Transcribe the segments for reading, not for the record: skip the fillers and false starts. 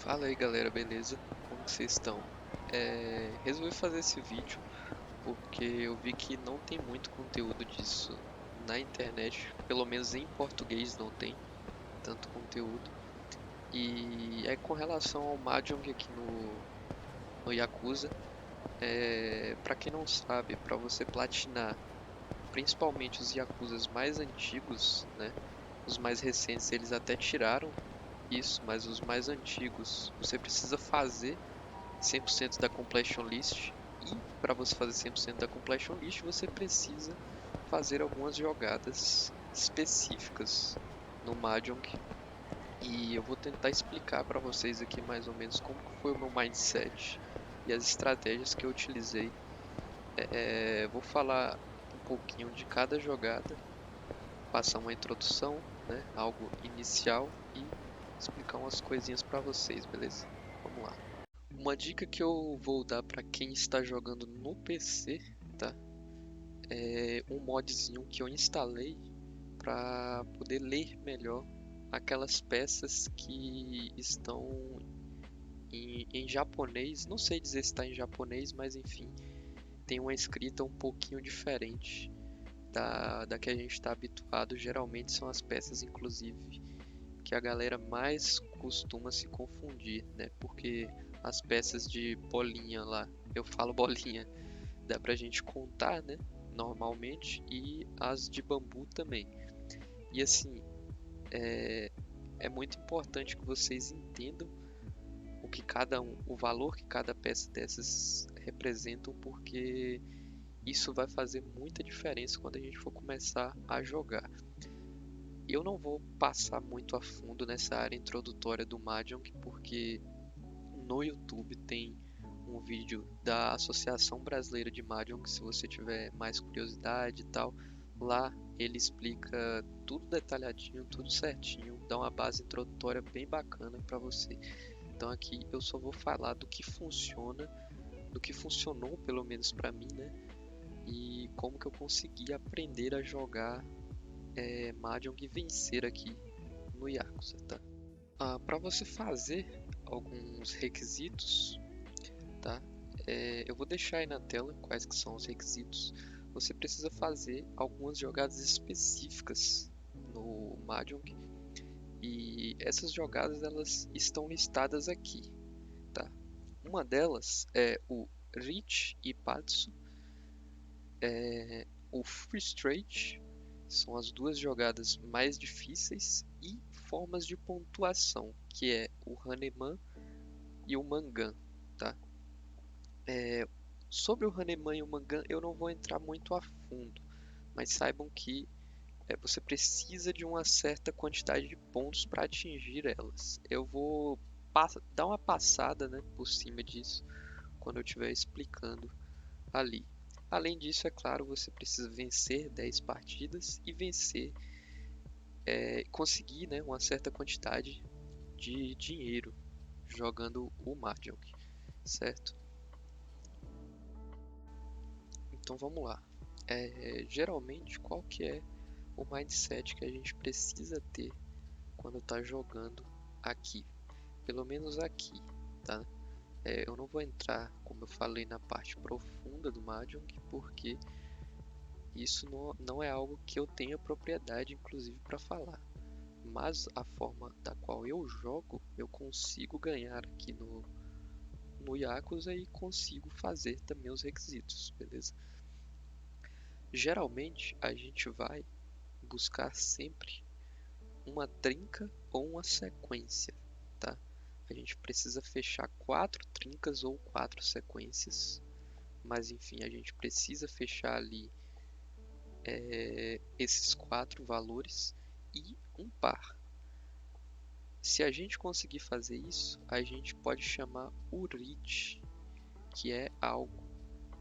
Fala aí galera, beleza? Como que vocês estão? Resolvi fazer esse vídeo porque eu vi que não tem muito conteúdo disso na internet, pelo menos em português não tem tanto conteúdo. E é com relação ao Mahjong aqui no Yakuza, para quem não sabe, para você platinar, principalmente os Yakuzas mais antigos, né? Os mais recentes eles até tiraram isso, mas os mais antigos você precisa fazer 100% da completion list, e para você fazer 100% da completion list você precisa fazer algumas jogadas específicas no Mahjong, e eu vou tentar explicar para vocês aqui mais ou menos como que foi o meu mindset e as estratégias que eu utilizei. Vou falar um pouquinho de cada jogada, passar uma introdução, né, algo inicial, e explicar umas coisinhas para vocês, beleza? Vamos lá. Uma dica que eu vou dar para quem está jogando no PC, tá? É um modzinho que eu instalei para poder ler melhor aquelas peças que estão em japonês. Não sei dizer se está em japonês, mas enfim, tem uma escrita um pouquinho diferente da que a gente está habituado. Geralmente são as peças, inclusive, que a galera mais costuma se confundir, né? Porque as peças de bolinha lá, eu falo bolinha, dá pra gente contar, né? Normalmente, e as de bambu também. E assim, é muito importante que vocês entendam o valor que cada peça dessas representam, porque isso vai fazer muita diferença quando a gente for começar a jogar. Eu não vou passar muito a fundo nessa área introdutória do Mahjong, porque no YouTube tem um vídeo da Associação Brasileira de Mahjong, se você tiver mais curiosidade e tal. Lá ele explica tudo detalhadinho, tudo certinho, dá uma base introdutória bem bacana para você. Então aqui eu só vou falar do que funciona, do que funcionou pelo menos para mim, né? E como que eu consegui aprender a jogar Mahjong e vencer aqui no Yakuza, tá? Para você fazer alguns requisitos, tá? Eu vou deixar aí na tela quais que são os requisitos. Você precisa fazer algumas jogadas específicas no Mahjong, e essas jogadas elas estão listadas aqui, tá? Uma delas é o Reach e Patsu, o Free Straight, são as duas jogadas mais difíceis, e formas de pontuação, que é o Haneman e o Mangan, tá? Sobre o Haneman e o Mangan eu não vou entrar muito a fundo, mas saibam que você precisa de uma certa quantidade de pontos para atingir elas. Eu vou dar uma passada, né, por cima disso quando eu estiver explicando ali. Além disso, é claro, você precisa vencer 10 partidas e conseguir, né, uma certa quantidade de dinheiro jogando o Mahjong, certo? Então vamos lá. Geralmente, qual que é o mindset que a gente precisa ter quando está jogando aqui? Pelo menos aqui, tá? Eu não vou entrar, como eu falei, na parte profunda do Mahjong, porque isso não é algo que eu tenha propriedade, inclusive, para falar. Mas a forma da qual eu jogo, eu consigo ganhar aqui no Yakuza e consigo fazer também os requisitos, beleza? Geralmente a gente vai buscar sempre uma trinca ou uma sequência, tá? A gente precisa fechar 4 trincas ou 4 sequências, mas enfim, a gente precisa fechar ali esses 4 valores e um par. Se a gente conseguir fazer isso, a gente pode chamar URIT, que é algo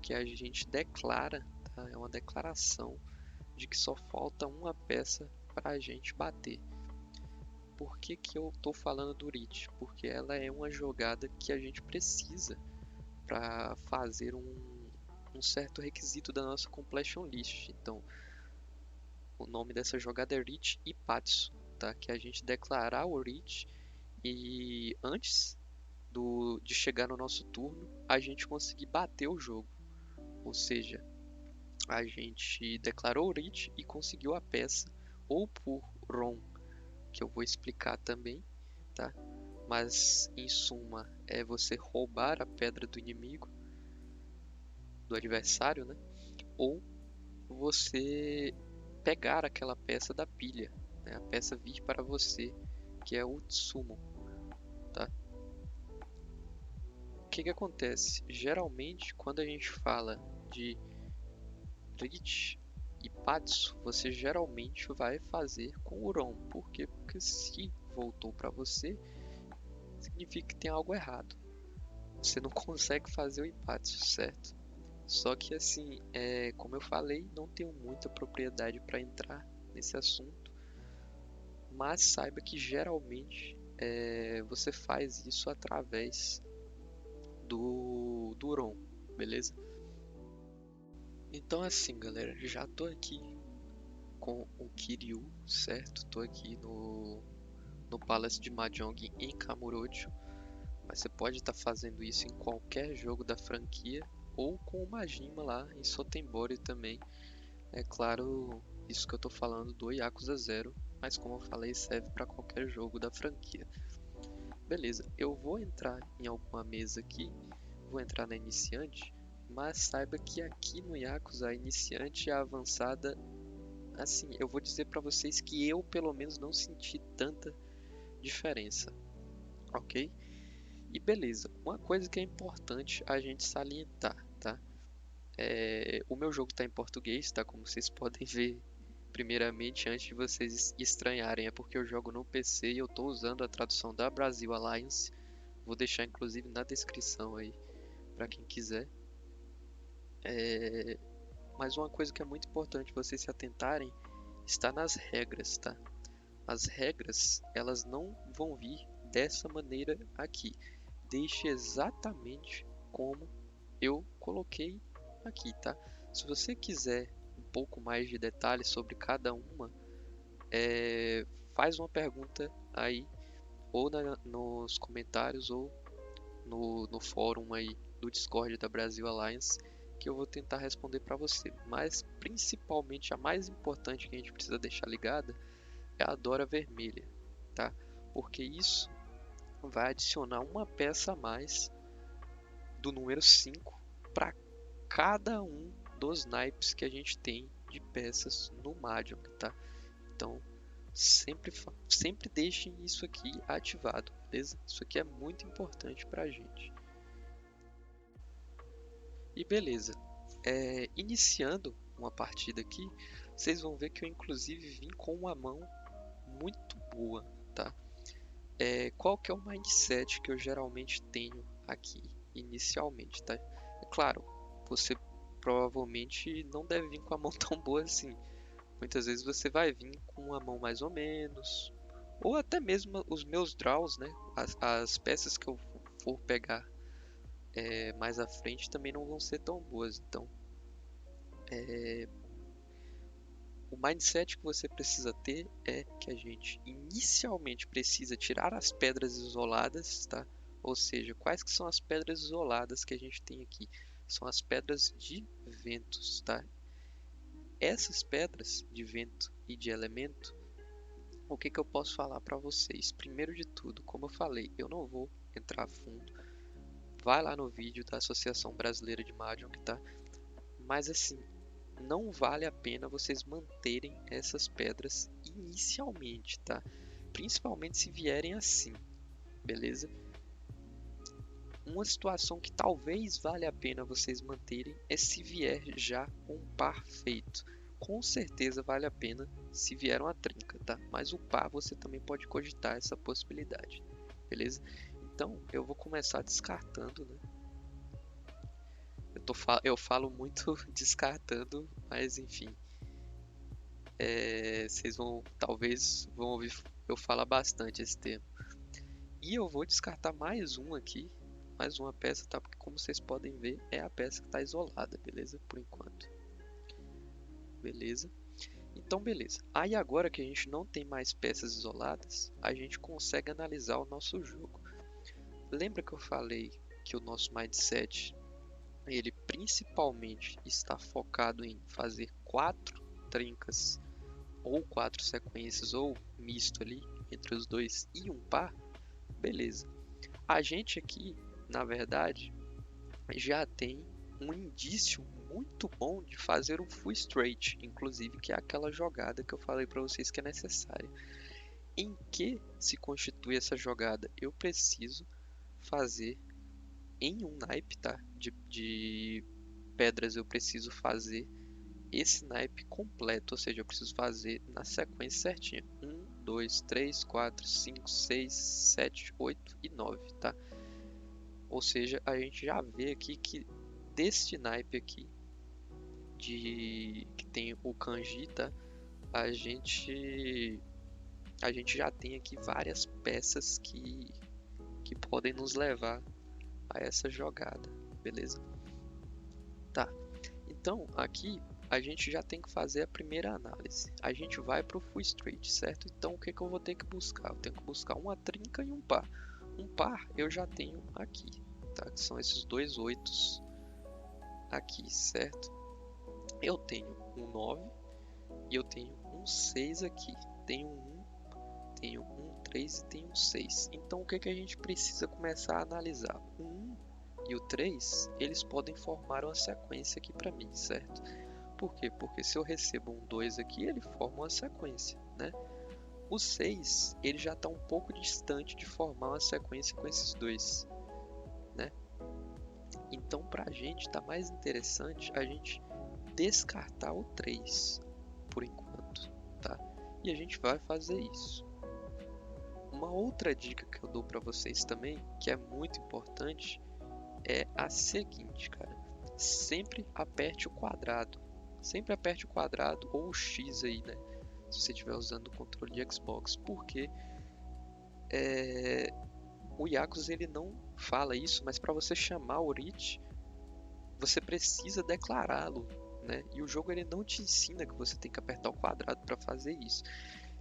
que a gente declara, tá? É uma declaração de que só falta uma peça para a gente bater. Por que que eu estou falando do URIT? Porque ela é uma jogada que a gente precisa para fazer um certo requisito da nossa completion list. Então, o nome dessa jogada é Reach e Patsu, tá? Que é a gente declarar o Reach, e antes de chegar no nosso turno, a gente conseguir bater o jogo. Ou seja, a gente declarou o RIT e conseguiu a peça, ou por ROM, que eu vou explicar também, tá? Mas em suma, é você roubar a pedra do inimigo, do adversário, né? Ou você pegar aquela peça da pilha, né? A peça vir para você, que é o Summon, tá? O que que acontece? Geralmente, quando a gente fala de RIT e Patsu, você geralmente vai fazer com o ROM. Por quê? Porque se voltou para você, significa que tem algo errado. Você não consegue fazer o Impatsu, certo? Só que assim, como eu falei, não tenho muita propriedade para entrar nesse assunto, mas saiba que geralmente você faz isso através do ROM, beleza? Então assim, galera, já tô aqui com o Kiryu, certo? Tô aqui no Palace de Mahjong em Kamurocho, mas você pode estar fazendo isso em qualquer jogo da franquia ou com o Majima lá em Sotenbori também. É claro, isso que eu tô falando do Yakuza 0, mas como eu falei, serve para qualquer jogo da franquia. Beleza, eu vou entrar em alguma mesa aqui, vou entrar na iniciante, mas saiba que aqui no Yakuza a iniciante e a avançada, assim, eu vou dizer para vocês que eu pelo menos não senti tanta diferença, ok? E beleza, uma coisa que é importante a gente salientar, tá? O meu jogo está em português, tá? Como vocês podem ver, primeiramente, antes de vocês estranharem, é porque eu jogo no PC e eu estou usando a tradução da Brasil Alliance. Vou deixar inclusive na descrição aí para quem quiser. Mas uma coisa que é muito importante vocês se atentarem está nas regras, tá? As regras, elas não vão vir dessa maneira aqui. Deixe exatamente como eu coloquei aqui, tá? Se você quiser um pouco mais de detalhes sobre cada uma, faz uma pergunta aí, ou nos comentários, ou no fórum aí do Discord da Brasil Alliance, que eu vou tentar responder para você. Mas principalmente a mais importante que a gente precisa deixar ligada é a Dora Vermelha, tá? Porque isso vai adicionar uma peça a mais do número 5 para cada um dos naipes que a gente tem de peças no Mahjong, tá? Então, sempre deixem isso aqui ativado, beleza? Isso aqui é muito importante pra gente. E beleza, iniciando uma partida aqui, vocês vão ver que eu inclusive vim com uma mão muito boa, tá? Qual que é o mindset que eu geralmente tenho aqui, inicialmente, tá? É claro, você provavelmente não deve vir com a mão tão boa assim. Muitas vezes você vai vir com uma mão mais ou menos, ou até mesmo os meus draws, né? As peças que eu for pegar mais à frente também não vão ser tão boas. Então, o mindset que você precisa ter é que a gente inicialmente precisa tirar as pedras isoladas, tá? Ou seja, quais que são as pedras isoladas que a gente tem aqui? São as pedras de ventos, tá? Essas pedras de vento e de elemento, o que eu posso falar para vocês? Primeiro de tudo, como eu falei, eu não vou entrar a fundo. Vai lá no vídeo da Associação Brasileira de Mahjong, tá? Mas assim, não vale a pena vocês manterem essas pedras inicialmente, tá? Principalmente se vierem assim, beleza? Uma situação que talvez valha a pena vocês manterem é se vier já um par feito. Com certeza vale a pena se vier uma trinca, tá? Mas o par você também pode cogitar essa possibilidade, beleza? Então eu vou começar descartando, né? Eu falo muito descartando, mas enfim, vocês talvez vão ouvir eu falar bastante esse termo. E eu vou descartar mais um aqui, mais uma peça, tá? Porque como vocês podem ver, é a peça que está isolada, beleza? Por enquanto. Beleza? Então, beleza. Aí agora que a gente não tem mais peças isoladas, a gente consegue analisar o nosso jogo. Lembra que eu falei que o nosso mindset, ele principalmente está focado em fazer 4 trincas ou 4 sequências ou misto ali entre os dois e um par? Beleza. A gente aqui, na verdade, já tem um indício muito bom de fazer um full straight, inclusive que é aquela jogada que eu falei para vocês que é necessária. Em que se constitui essa jogada? Eu preciso fazer em um naipe, tá? De pedras eu preciso fazer esse naipe completo, ou seja, eu preciso fazer na sequência certinha. 1, 2, 3, 4, 5, 6, 7, 8 e 9, tá? Ou seja, a gente já vê aqui que deste naipe aqui, que tem o kanji, tá? A gente, a gente já tem aqui várias peças que podem nos levar a essa jogada, beleza? Tá, então aqui a gente já tem que fazer a primeira análise. A gente vai para o full straight, certo? Então o que que eu vou ter que buscar? Eu tenho que buscar uma trinca e um par. Um par eu já tenho aqui, tá? Que são esses dois oitos aqui, certo? Eu tenho um 9 e eu tenho um 6 aqui. Tenho um 1, tenho um 3 e tenho um 6. Então o que que a gente precisa começar a analisar? O 1 e o 3, eles podem formar uma sequência aqui para mim, certo? Por quê? Porque se eu recebo um 2 aqui, ele forma uma sequência, né? O 6, ele já está um pouco distante de formar uma sequência com esses dois, né? Então, para a gente, está mais interessante a gente descartar o 3 por enquanto, tá? E a gente vai fazer isso. Uma outra dica que eu dou para vocês também, que é muito importante, é a seguinte, cara. Sempre aperte o quadrado. Sempre aperte o quadrado ou o X aí, né? Se você estiver usando o controle de Xbox. Porque o Yakuza ele não fala isso, mas para você chamar o Reach, você precisa declará-lo, né? E o jogo ele não te ensina que você tem que apertar o quadrado para fazer isso.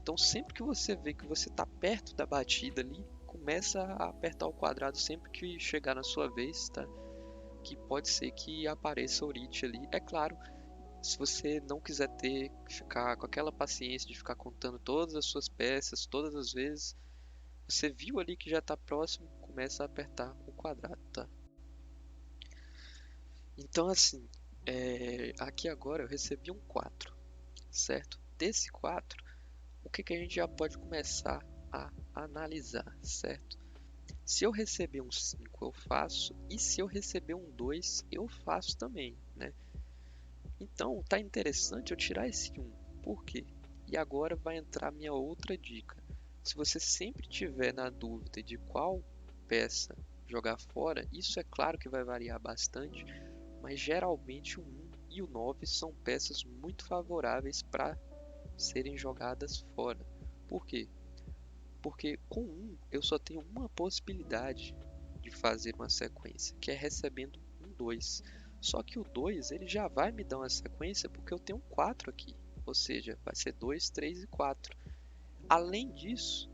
Então sempre que você vê que você está perto da batida ali, começa a apertar o quadrado sempre que chegar na sua vez, tá? Que pode ser que apareça o Reach ali. É claro, se você não quiser ficar com aquela paciência de ficar contando todas as suas peças todas as vezes, você viu ali que já está próximo, começa a apertar o quadrado, tá? Então assim, aqui agora eu recebi um 4, certo? Desse 4, o que a gente já pode começar a analisar, certo? Se eu receber um 5 eu faço, e se eu receber um 2 eu faço também, né? Então tá interessante eu tirar esse 1, por quê? E agora vai entrar minha outra dica. Se você sempre tiver na dúvida de qual peça jogar fora, isso é claro que vai variar bastante, mas geralmente o 1 e o 9 são peças muito favoráveis para serem jogadas fora. Por quê? Porque com 1 eu só tenho uma possibilidade de fazer uma sequência, que é recebendo um 2. Só que o 2 ele já vai me dar uma sequência porque eu tenho 4 aqui, ou seja, vai ser 2, 3 e 4. Além disso,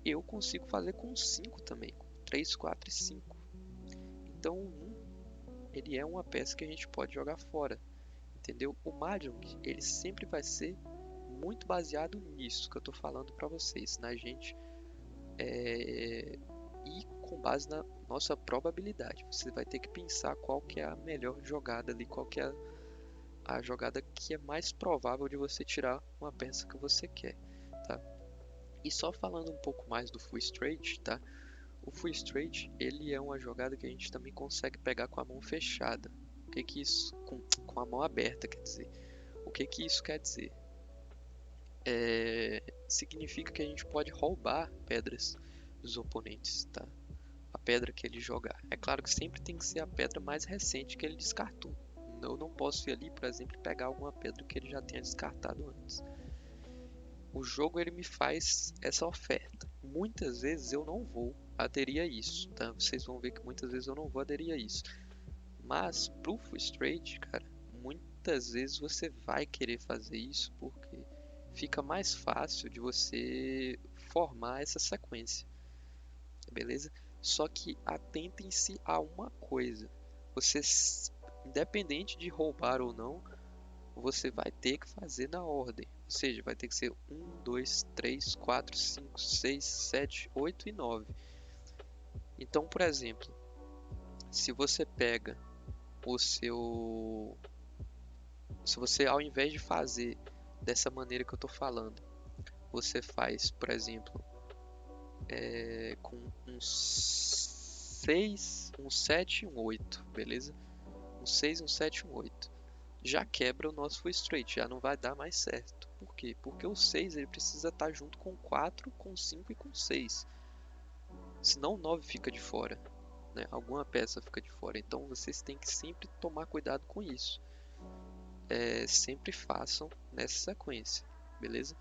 eu consigo fazer com 5 também, com 3, 4 e 5. Então o 1 ele é uma peça que a gente pode jogar fora, entendeu? O Mahjong ele sempre vai ser muito baseado nisso que eu estou falando para vocês, na gente e com base na nossa probabilidade. Você vai ter que pensar qual que é a melhor jogada ali, qual que é a jogada que é mais provável de você tirar uma peça que você quer, tá? E só falando um pouco mais do full straight, tá? O full straight ele é uma jogada que a gente também consegue pegar com a mão fechada. O que que isso com a mão aberta quer dizer? O que que isso quer dizer? Significa que a gente pode roubar pedras dos oponentes, tá? A pedra que ele jogar. É claro que sempre tem que ser a pedra mais recente que ele descartou. Eu não posso ir ali, por exemplo, e pegar alguma pedra que ele já tenha descartado antes. O jogo ele me faz essa oferta. Muitas vezes eu não vou aderir a isso, tá? Vocês vão ver que muitas vezes eu não vou aderir a isso. Mas pro full straight, cara, muitas vezes você vai querer fazer isso porque fica mais fácil de você formar essa sequência, beleza? Só que atentem-se a uma coisa. Você, independente de roubar ou não, você vai ter que fazer na ordem. Ou seja, vai ter que ser 1, 2, 3, 4, 5, 6, 7, 8 e 9. Então, por exemplo, se você pega o seu... Se você, ao invés de fazer dessa maneira que eu estou falando, você faz, por exemplo, com um 6, um 7 e um 8, beleza? Um 6, um 7 e um 8. Já quebra o nosso full straight, já não vai dar mais certo. Por quê? Porque o 6 ele precisa estar junto com 4, com 5 e com 6. Senão o 9 fica de fora, né? Alguma peça fica de fora. Então vocês têm que sempre tomar cuidado com isso. Sempre façam nessa sequência, beleza?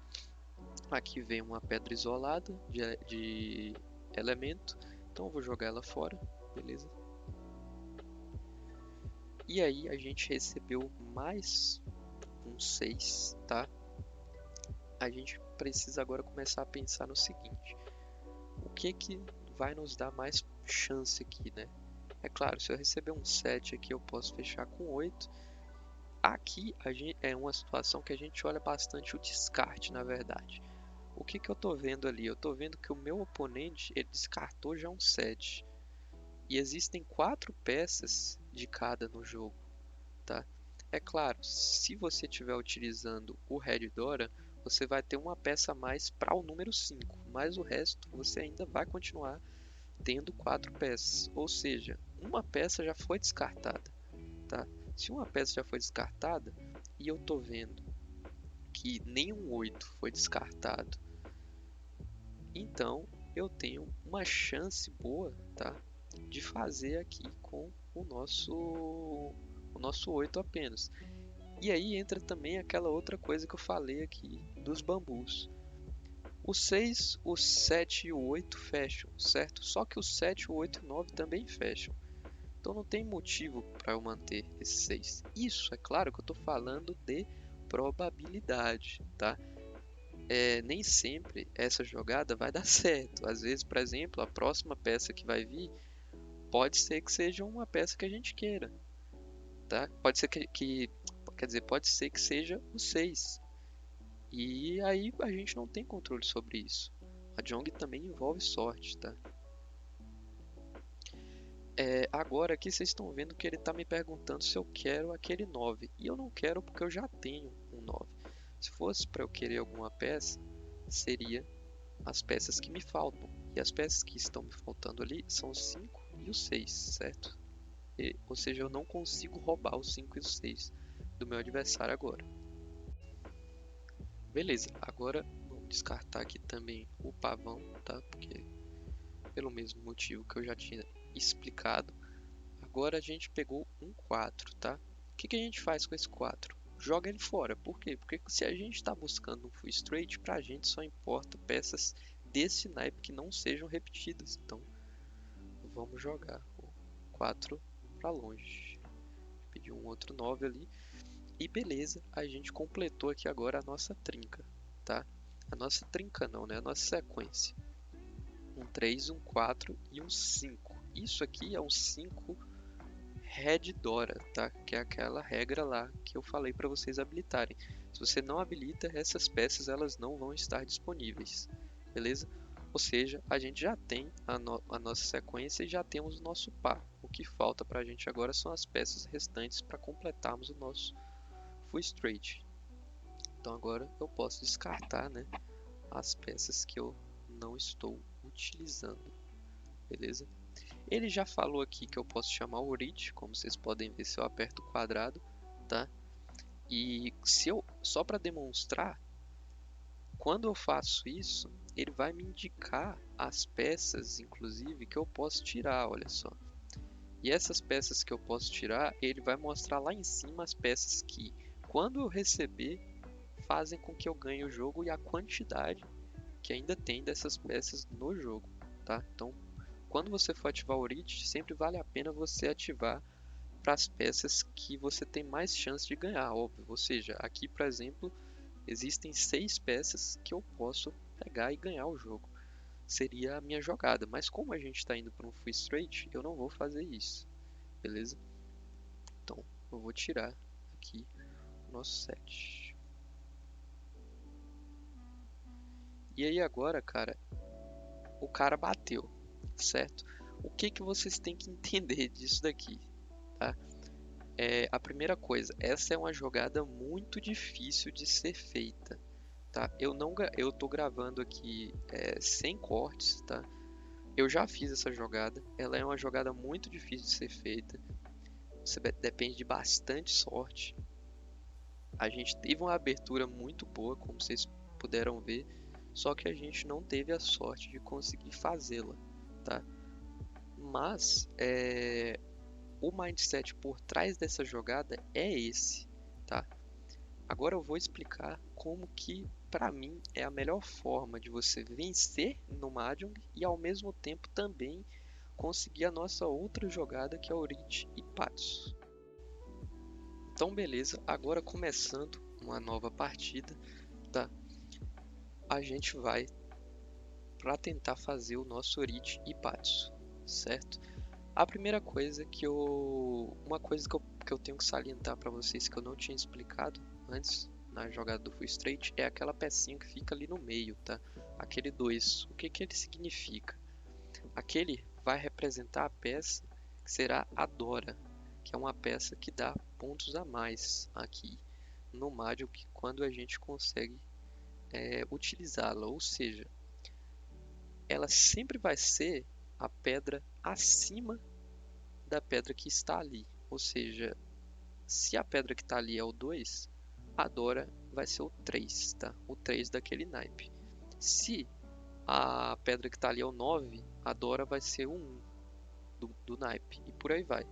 Aqui vem uma pedra isolada de elemento, então eu vou jogar ela fora, beleza? E aí a gente recebeu mais um 6, tá? A gente precisa agora começar a pensar no seguinte: o que vai nos dar mais chance aqui, né? É claro, se eu receber um 7 aqui, eu posso fechar com 8. Aqui é uma situação que a gente olha bastante o descarte, na verdade. O que eu tô vendo ali? Eu tô vendo que o meu oponente ele descartou já um 7. E existem 4 peças de cada no jogo, tá? É claro, se você estiver utilizando o Red Dora, você vai ter uma peça a mais para o número 5, mas o resto você ainda vai continuar tendo 4 peças, ou seja, uma peça já foi descartada, tá? Se uma peça já foi descartada e eu tô vendo que nenhum 8 foi descartado, então eu tenho uma chance boa, tá? De fazer aqui com o nosso 8 apenas. E aí entra também aquela outra coisa que eu falei aqui dos bambus. O 6, o 7 e o 8 fecham, certo? Só que o 7, o 8 e o 9 também fecham. Então não tem motivo para eu manter esse 6. Isso, é claro que eu estou falando de probabilidade, tá? Nem sempre essa jogada vai dar certo. Às vezes, por exemplo, a próxima peça que vai vir pode ser que seja uma peça que a gente queira, tá? Pode ser quer dizer, pode ser que seja o 6. E aí a gente não tem controle sobre isso. A Jong também envolve sorte, tá? Agora aqui vocês estão vendo que ele está me perguntando se eu quero aquele 9. E eu não quero porque eu já tenho um 9. Se fosse para eu querer alguma peça, seria as peças que me faltam. E as peças que estão me faltando ali são o 5 e o 6, certo? Ou seja, eu não consigo roubar o 5 e o 6 do meu adversário agora. Beleza, agora vamos descartar aqui também o pavão, tá? Porque pelo mesmo motivo que eu já tinha explicado. Agora a gente pegou um 4, tá? O que a gente faz com esse 4? Joga ele fora. Por quê? Porque se a gente está buscando um full straight, pra gente só importa peças desse naipe que não sejam repetidas. Então vamos jogar o 4 para longe. Pedir um outro 9 ali. E beleza, a gente completou aqui agora a nossa trinca, tá? A nossa trinca não, né? A nossa sequência. Um 3, um 4 e um 5. Isso aqui é um 5 Red Dora, tá? Que é aquela regra lá que eu falei para vocês habilitarem. Se você não habilita, essas peças elas não vão estar disponíveis, beleza? Ou seja, a gente já tem a nossa sequência e já temos o nosso par. O que falta para a gente agora são as peças restantes para completarmos o nosso full straight. Então agora eu posso descartar, né, as peças que eu não estou utilizando, beleza? Ele já falou aqui que eu posso chamar o reach, como vocês podem ver se eu aperto o quadrado, tá? E só para demonstrar, quando eu faço isso, ele vai me indicar as peças, inclusive, que eu posso tirar, olha só. E essas peças que eu posso tirar, ele vai mostrar lá em cima as peças que, quando eu receber, fazem com que eu ganhe o jogo e a quantidade que ainda tem dessas peças no jogo, tá? Então, quando você for ativar o reach, sempre vale a pena você ativar para as peças que você tem mais chance de ganhar, óbvio. Ou seja, aqui, por exemplo, existem 6 peças que eu posso pegar e ganhar o jogo. seria a minha jogada. Mas como a gente está indo para um full straight, eu não vou fazer isso, beleza? Então eu vou tirar aqui o nosso set. E aí agora, cara, o cara bateu, certo? O que que vocês têm que entender disso daqui, tá? A primeira coisa, essa é uma jogada muito difícil de ser feita, tá? Eu tô gravando aqui sem cortes, tá? Eu já fiz essa jogada, ela é uma jogada muito difícil de ser feita. Você depende de bastante sorte. A gente teve uma abertura muito boa, como vocês puderam ver, só que a gente não teve a sorte de conseguir fazê-la, tá? Mas o mindset por trás dessa jogada é esse, tá? Agora eu vou explicar como que, para mim, é a melhor forma de você vencer no Mahjong e ao mesmo tempo também conseguir a nossa outra jogada, que é o Rite e Patsu. Então beleza, agora começando uma nova partida, tá? A gente vai para tentar fazer o nosso Rite e Patsu, certo? A primeira coisa uma coisa que eu tenho que salientar para vocês que eu não tinha explicado antes na jogada do full straight é aquela pecinha que fica ali no meio, tá? Aquele 2. O que que ele significa? Aquele vai representar a peça que será a Dora, que é uma peça que dá pontos a mais aqui no Mahjong quando a gente consegue utilizá-la, ou seja, ela sempre vai ser a pedra acima da pedra que está ali, ou seja, se a pedra que está ali é o 2, a Dora vai ser o 3, tá? O 3 daquele naipe. Se a pedra que está ali é o 9, a Dora vai ser o 1 do naipe, e por aí vai.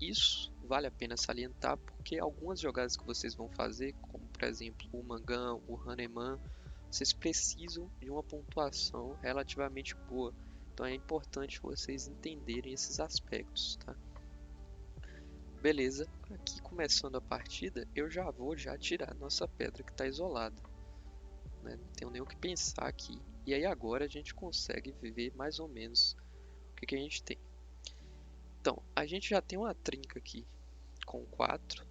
Isso vale a pena salientar porque algumas jogadas que vocês vão fazer, como por exemplo o Mangan, o Hahnemann, vocês precisam de uma pontuação relativamente boa. Então é importante vocês entenderem esses aspectos, tá? Beleza, aqui começando a partida, eu já vou tirar nossa pedra que está isolada, né? Não tenho nem o que pensar aqui. E aí agora a gente consegue ver mais ou menos o que a gente tem. Então, a gente já tem uma trinca aqui com 4,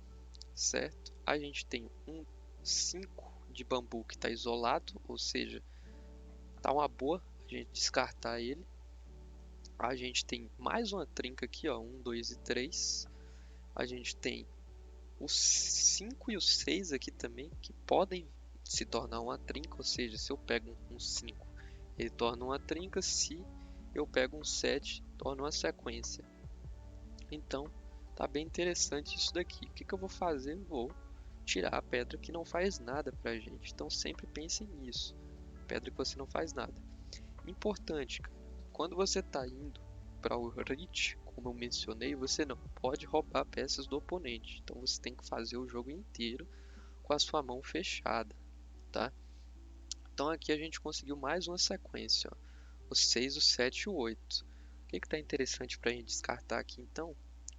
certo? A gente tem um 5 de bambu que está isolado, ou seja, tá uma boa a gente descartar ele. A gente tem mais uma trinca aqui, ó, 1, 2 e 3. A gente tem o 5 e o 6 aqui também, que podem se tornar uma trinca, ou seja, se eu pego um 5, ele torna uma trinca, se eu pego um 7, torna uma sequência. Então, tá bem interessante isso daqui. O que que eu vou fazer? Vou tirar a pedra que não faz nada pra gente. Então sempre pense nisso. Pedra que você não faz nada. Importante, cara. Quando você está indo para o Rite, como eu mencionei, você não pode roubar peças do oponente. Então você tem que fazer o jogo inteiro com a sua mão fechada, tá? Então aqui a gente conseguiu mais uma sequência, ó. O 6, o 7 e o 8. O que está interessante para a gente descartar aqui então?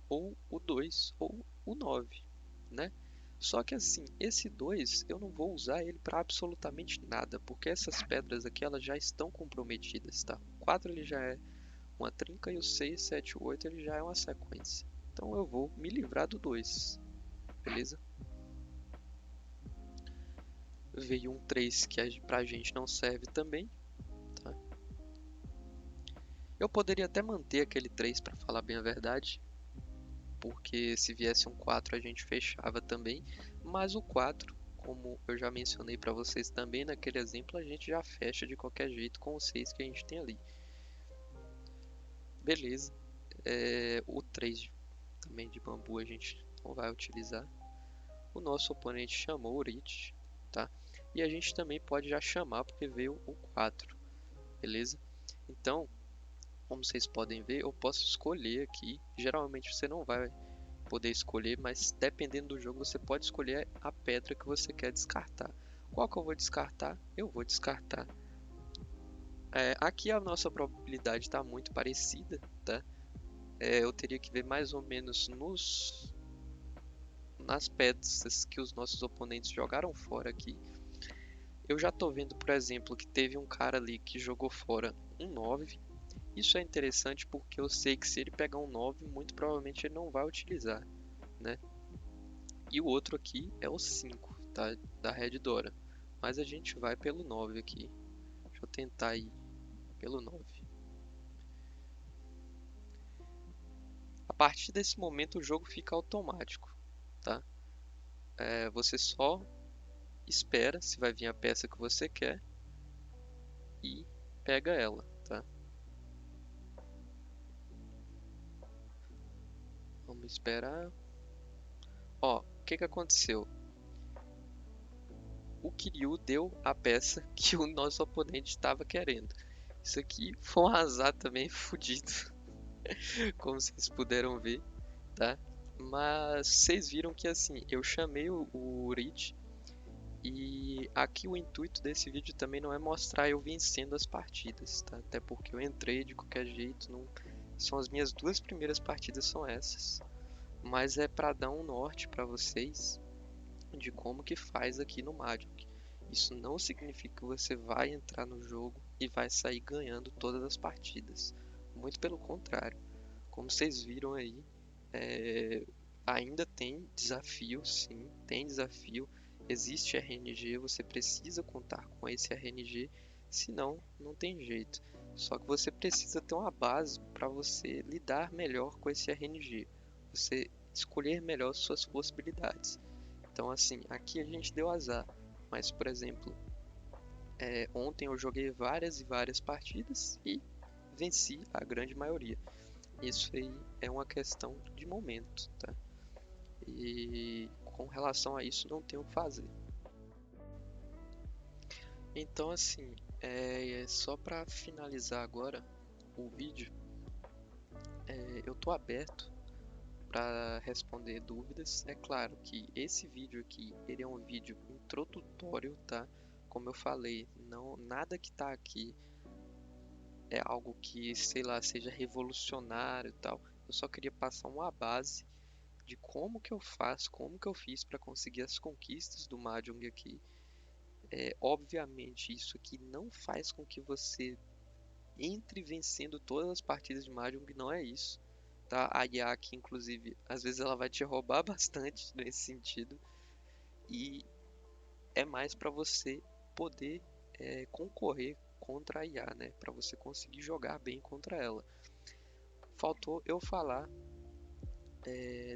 Ou o 2 ou o 9, né? Só que assim, esse 2 eu não vou usar ele para absolutamente nada, porque essas pedras aqui elas já estão comprometidas, tá? O 4 ele já é uma trinca e o 6, 7 e o 8 ele já é uma sequência. Então eu vou me livrar do 2, beleza? Veio um 3 que pra gente não serve também, tá? Eu poderia até manter aquele 3 para falar bem a verdade, porque se viesse um 4 a gente fechava também, mas o 4, como eu já mencionei para vocês também naquele exemplo, a gente já fecha de qualquer jeito com o 6 que a gente tem ali. Beleza, o 3 também de bambu a gente não vai utilizar. O nosso oponente chamou o Rite, tá? E a gente também pode já chamar porque veio o 4, beleza? Então, como vocês podem ver, eu posso escolher aqui. Geralmente você não vai poder escolher, mas dependendo do jogo você pode escolher a pedra que você quer descartar. Qual que eu vou descartar? Eu vou descartar. Aqui a nossa probabilidade está muito parecida, tá? Eu teria que ver mais ou menos nas pedras que os nossos oponentes jogaram fora aqui. Eu já tô vendo, por exemplo, que teve um cara ali que jogou fora um 9. Isso é interessante porque eu sei que se ele pegar um 9, muito provavelmente ele não vai utilizar, né? E o outro aqui é o 5, tá? Da Red Dora. Mas a gente vai pelo 9 aqui. Deixa eu tentar ir pelo 9. A partir desse momento o jogo fica automático, tá? Você só espera se vai vir a peça que você quer e pega ela, tá? Vamos esperar. Ó, o que que aconteceu? O Kiryu deu a peça que o nosso oponente estava querendo. Isso aqui foi um azar também fodido, como vocês puderam ver, tá? Mas vocês viram que assim, eu chamei o Urich e aqui o intuito desse vídeo também não é mostrar eu vencendo as partidas, tá? Até porque eu entrei de qualquer jeito, não... são as minhas duas primeiras partidas são essas, mas é para dar um norte para vocês de como que faz aqui no Mahjong. Isso não significa que você vai entrar no jogo e vai sair ganhando todas as partidas. Muito pelo contrário. Como vocês viram aí, é, ainda tem desafio, sim, tem desafio. Existe RNG, você precisa contar com esse RNG, senão não tem jeito. Só que você precisa ter uma base para você lidar melhor com esse RNG, você escolher melhor suas possibilidades. Então, assim, aqui a gente deu azar, mas por exemplo, ontem eu joguei várias e várias partidas e venci a grande maioria. Isso aí é uma questão de momento, tá? E com relação a isso não tenho o que fazer. Então assim, só para finalizar agora o vídeo, eu tô aberto para responder dúvidas. É claro que esse vídeo aqui, ele é um vídeo introdutório, tá? Como eu falei, não nada que tá aqui é algo que, sei lá, seja revolucionário e tal. Eu só queria passar uma base de como que eu faço, como que eu fiz para conseguir as conquistas do Mahjong aqui. Obviamente isso aqui não faz com que você entre vencendo todas as partidas de Mahjong, não é isso, tá? A IA aqui, inclusive, às vezes ela vai te roubar bastante nesse sentido e é mais para você poder concorrer contra a IA, né? Para você conseguir jogar bem contra ela. Faltou eu falar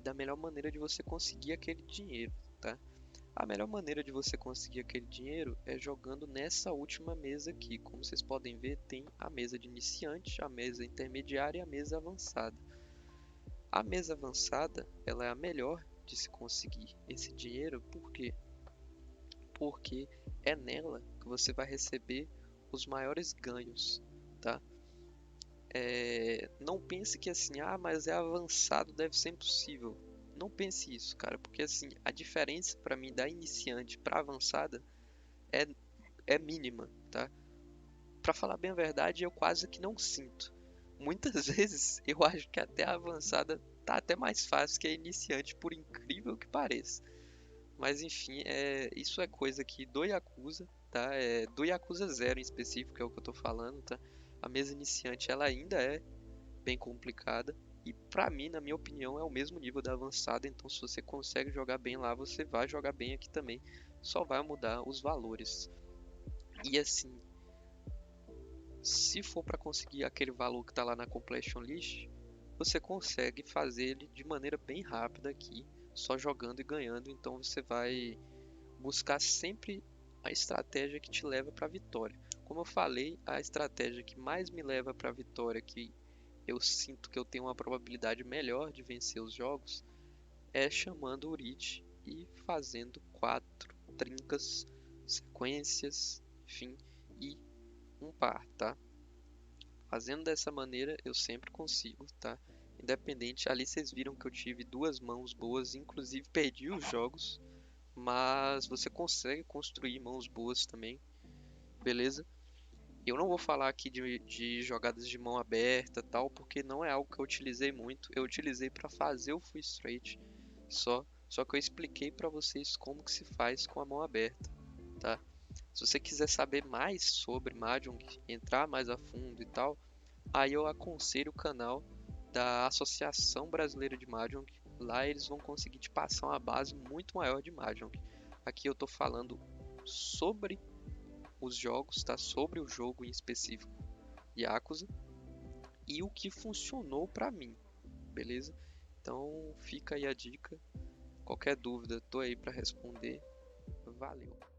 da melhor maneira de você conseguir aquele dinheiro, tá? A melhor maneira de você conseguir aquele dinheiro é jogando nessa última mesa aqui. Como vocês podem ver, tem a mesa de iniciante, a mesa intermediária e a mesa avançada. A mesa avançada, ela é a melhor de se conseguir esse dinheiro, por quê? Porque é nela que você vai receber os maiores ganhos, tá? Não pense que assim, mas é avançado, deve ser impossível. Não pense isso, cara, porque assim, a diferença para mim da iniciante para avançada é, é mínima, tá? Para falar bem a verdade, eu quase que não sinto. Muitas vezes eu acho que até a avançada tá até mais fácil que a iniciante, por incrível que pareça. Mas enfim, isso é coisa que do Yakuza, tá? Do Yakuza 0 em específico, é o que eu tô falando, tá? A mesa iniciante ela ainda é bem complicada e pra mim, na minha opinião, é o mesmo nível da avançada, então se você consegue jogar bem lá, você vai jogar bem aqui também. Só vai mudar os valores. E assim, se for para conseguir aquele valor que está lá na completion list, você consegue fazer ele de maneira bem rápida aqui, só jogando e ganhando. Então você vai buscar sempre a estratégia que te leva para a vitória. Como eu falei, a estratégia que mais me leva para a vitória, que eu sinto que eu tenho uma probabilidade melhor de vencer os jogos, é chamando o Urich e fazendo 4 trincas, sequências, enfim, e um par, tá? Fazendo dessa maneira eu sempre consigo, tá? Independente, ali vocês viram que eu tive duas mãos boas, inclusive perdi os jogos, mas você consegue construir mãos boas também, beleza? Eu não vou falar aqui de jogadas de mão aberta tal, porque não é algo que eu utilizei muito. Eu utilizei para fazer o full straight só que eu expliquei para vocês como que se faz com a mão aberta, tá? Se você quiser saber mais sobre Mahjong, entrar mais a fundo e tal, aí eu aconselho o canal da Associação Brasileira de Mahjong. Lá eles vão conseguir te passar uma base muito maior de Mahjong. Aqui eu tô falando sobre os jogos, tá? Sobre o jogo em específico, Yakuza, e o que funcionou pra mim, beleza? Então fica aí a dica. Qualquer dúvida, tô aí pra responder. Valeu!